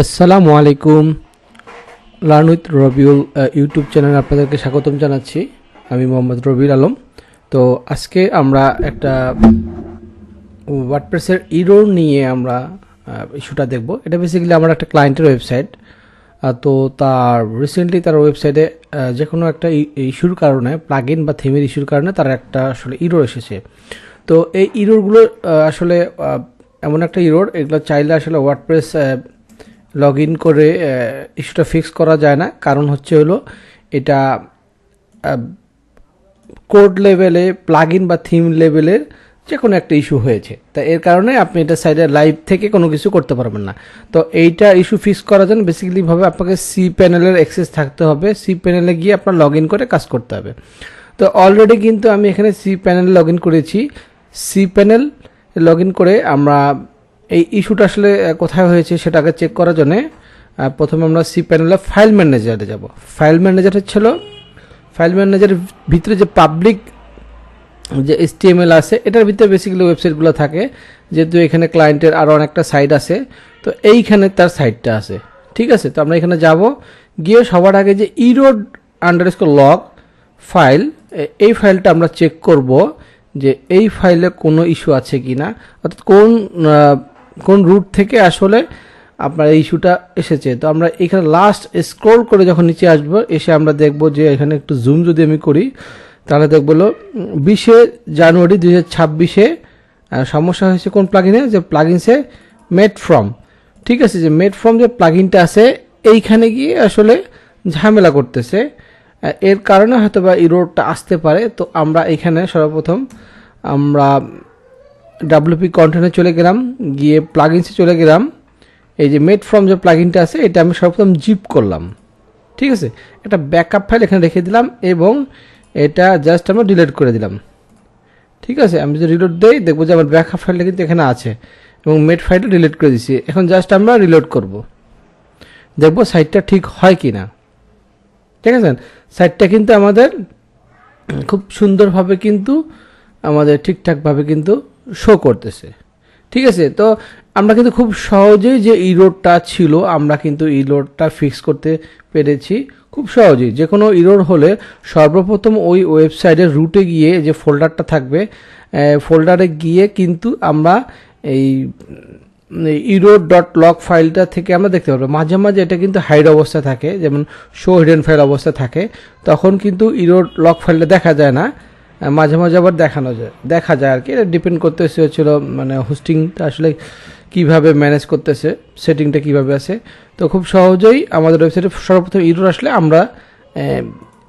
আসসালামু আলাইকুম। Learn with Rabiul YouTube চ্যানেলে আপনাদেরকে স্বাগতম জানাচ্ছি। আমি মোহাম্মদ রবিউল আলম। তো আজকে আমরা একটা ওয়ার্ডপ্রেসের ইরোর নিয়ে আমরা ইস্যুটা দেখব। এটা বেসিক্যালি আমার একটা ক্লায়েন্টের ওয়েবসাইট। তো তার রিসেন্টলি তার ওয়েবসাইটে যে কোনো একটা ইস্যুর কারণে, প্লাগইন বা থিমের ইস্যুর কারণে তার একটা আসলে ইরোর এসেছে। তো এই ইরোরগুলো আসলে এমন একটা ইরোর, এগুলো চাইলে আসলে ওয়ার্ডপ্রেস লগ ইন করে ইস্যুটা ফিক্স করা যায় না। কারণ হলো এটা কোড লেভেলে, প্লাগইন বা থিম লেভেলের যে কোনো একটা ইস্যু হয়েছে। তা এর কারণে আপনি এটা সাইডে লাইভ থেকে কোনো কিছু করতে পারবেন না। তো এইটা ইস্যু ফিক্স করার জন্য বেসিক্যালিভাবে আপনাকে সি প্যানেলের অ্যাক্সেস থাকতে হবে। সি প্যানেলে গিয়ে আপনার লগ ইন করে কাজ করতে হবে। তো অলরেডি কিন্তু আমি এখানে সি প্যানেল লগ ইন করেছি। সি প্যানেল লগ ইন করে আমরা এই ইস্যুটা আসলে কোথায় হয়েছে সেটাকে চেক করার জন্য প্রথমে আমরা সি প্যানেলে ফাইল ম্যানেজারে যাব। ফাইল ম্যানেজার ছিল, ফাইল ম্যানেজারের ভিতরে যে পাবলিক যে HTML আছে, এটার ভিতরে বেসিক্যালি ওয়েবসাইটগুলো থাকে। যেহেতু এখানে ক্লায়েন্টের আরও অনেকটা সাইট আছে, তো এইখানে তার সাইটটা আছে। ঠিক আছে, তো আমরা এখানে যাব। গিয়ে সবার আগে যে error_log ফাইল, এই ফাইলটা আমরা চেক করব যে এই ফাইলে কোনো ইস্যু আছে কি না, অর্থাৎ কোন রুট থেকে আসলে আপনার এই ইস্যুটা এসেছে। তো আমরা এখানে লাস্ট স্ক্রল করে যখন নিচে আসবো, এসে আমরা দেখব যে এখানে একটু জুম যদি আমি করি, তাহলে দেখব 20 জানুয়ারি 2026 সমস্যা হয়েছে কোন প্লাগইনে, যে প্লাগইনসে মেড ফ্রম। ঠিক আছে, যে মেড ফ্রম যে প্লাগইনটা আছে এইখানে গিয়ে আসলে ঝামেলা করতেছে। এর কারণে হয়তো বা ইরোরটা আসতে পারে। তো আমরা এখানে সর্বপ্রথম আমরা WP কন্টেন্টে চলে গেলাম, গিয়ে প্লাগইনসে চলে গেলাম। এই যে মেড ফ্রম যে প্লাগইনটা আছে, এটা আমি সর্বপ্রথম জিপ করলাম। ঠিক আছে, একটা ব্যাকআপ ফাইল এখানে রেখে দিলাম এবং এটা জাস্ট আমরা ডিলিট করে দিলাম। ঠিক আছে, আমি যদি রিলোড দেই দেখবো যে আমার ব্যাকআপ ফাইলটা কিন্তু এখানে আছে এবং মেড ফাইলটা ডিলিট করে দিচ্ছি। এখন জাস্ট আমরা রিলোড করব, দেখবো সাইটটা ঠিক হয় কি না। ঠিক আছে, সাইটটা কিন্তু আমাদের খুব সুন্দরভাবে কিন্তু আমাদের ঠিকঠাকভাবে কিন্তু শো করতেছে। ঠিক আছে, তো আমরা কিন্তু খুব সহজেই যে ইরোরটা ছিল, আমরা কিন্তু ইরোরটা ফিক্স করতে পেরেছি খুব সহজেই। যে কোনো ইরোর হলে সর্বপ্রথম ওই ওয়েবসাইটের রুটে গিয়ে যে ফোল্ডারটা থাকবে, ফোল্ডারে গিয়ে কিন্তু আমরা এই error.log ফাইলটা থেকে আমরা দেখতে পারবো। মাঝে মাঝে এটা কিন্তু হাইড অবস্থা থাকে, যেমন শো হিডেন ফাইল অবস্থা থাকে, তখন কিন্তু error.log ফাইলটা দেখা যায় না। মাঝে মাঝে আবার দেখা যায় আর কি। এটা ডিপেন্ড করতেছে হচ্ছিল মানে হোস্টিংটা আসলে কিভাবে ম্যানেজ করতেছে, সেটিংটা কিভাবে আছে। তো খুব সহজেই আমাদের ওয়েবসাইটে সর্বপ্রথম ইরোর আসলে আমরা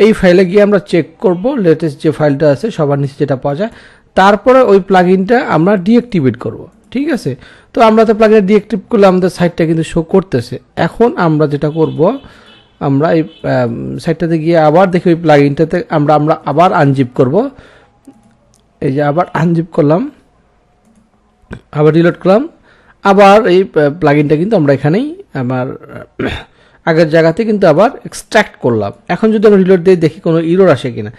এই ফাইলে গিয়ে আমরা চেক করব লেটেস্ট যে ফাইলটা আছে সবার নিচে যেটা পাওয়া যায়, তারপরে ওই প্লাগইনটা আমরা ডিঅ্যাক্টিভেট করব। ঠিক আছে, তো আমরা তো প্লাগইন ডিঅ্যাক্টিভ করলে আমাদের সাইটটা কিন্তু শো করতেছে। এখন আমরা যেটা করব, আমরা এই সাইটটাতে গিয়ে আবার দেখি ওই প্লাগইনটাতে আমরা আবার আনজিপ করব। এই যে আবার আনজিপ করলাম, আবার রিলোড করলাম, আবার এই প্লাগইনটা কিন্তু আমরা এখানেই আমার আগের জায়গাতে কিন্তু আবার এক্সট্র্যাক্ট করলাম। এখন যদি আমরা রিলোড দিয়ে দেখি কোনো ইরোর আসে কিনা,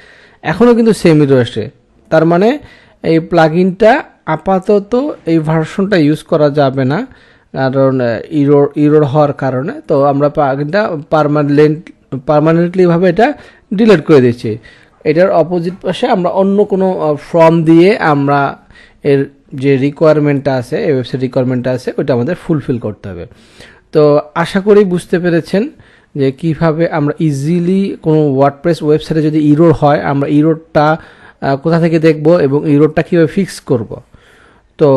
এখনও কিন্তু সেম ইরোর আসে। তার মানে এই প্লাগইনটা আপাতত এই ভার্সনটা ইউজ করা যাবে না, কারণ ইরোর হওয়ার কারণে। তো আমরা প্লাগইনটা পার্মানেন্টলিভাবে এটা ডিলিট করে দিচ্ছি। এটার অপোজিট পাশে আমরা অন্য কোনো ফর্ম দিয়ে আমরা এর যে রিকোয়ারমেন্টটা আছে, এই ওয়েবসাইট রিকোয়ারমেন্টটা আছে, ওইটা আমাদের ফুলফিল করতে হবে। তো আশা করি বুঝতে পেরেছেন যে কিভাবে আমরা ইজিলি কোনো ওয়ার্ডপ্রেস ওয়েবসাইটে যদি ইরোর হয়, আমরা ইরোরটা কোথা থেকে দেখব এবং ইরোরটা কীভাবে ফিক্স করব। তো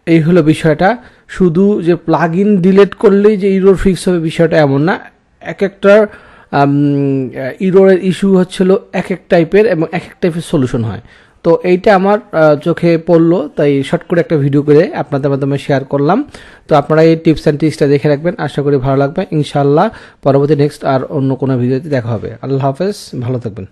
এই হলো বিষয়টা। শুধু যে প্লাগইন ডিলিট করলেই যে ইরোর ফিক্স হবে বিষয়টা এমন না। এক একটার ইরোরের ইস্যু হচ্ছিল এক এক টাইপের এবং এক এক টাইপের সলিউশন হয়। তো এইটা আমার চোখে পড়লো, তাই শর্ট করে একটা ভিডিও করে আপনাদের মাধ্যমে শেয়ার করলাম। তো আপনারা এই টিপস অ্যান্ড ট্রিক্সটা দেখে রাখবেন, আশা করি ভালো লাগবে। ইনশাআল্লাহ পরবর্তী নেক্সট আর অন্য কোনো ভিডিওতে দেখা হবে। আল্লাহ হাফেজ, ভালো থাকবেন।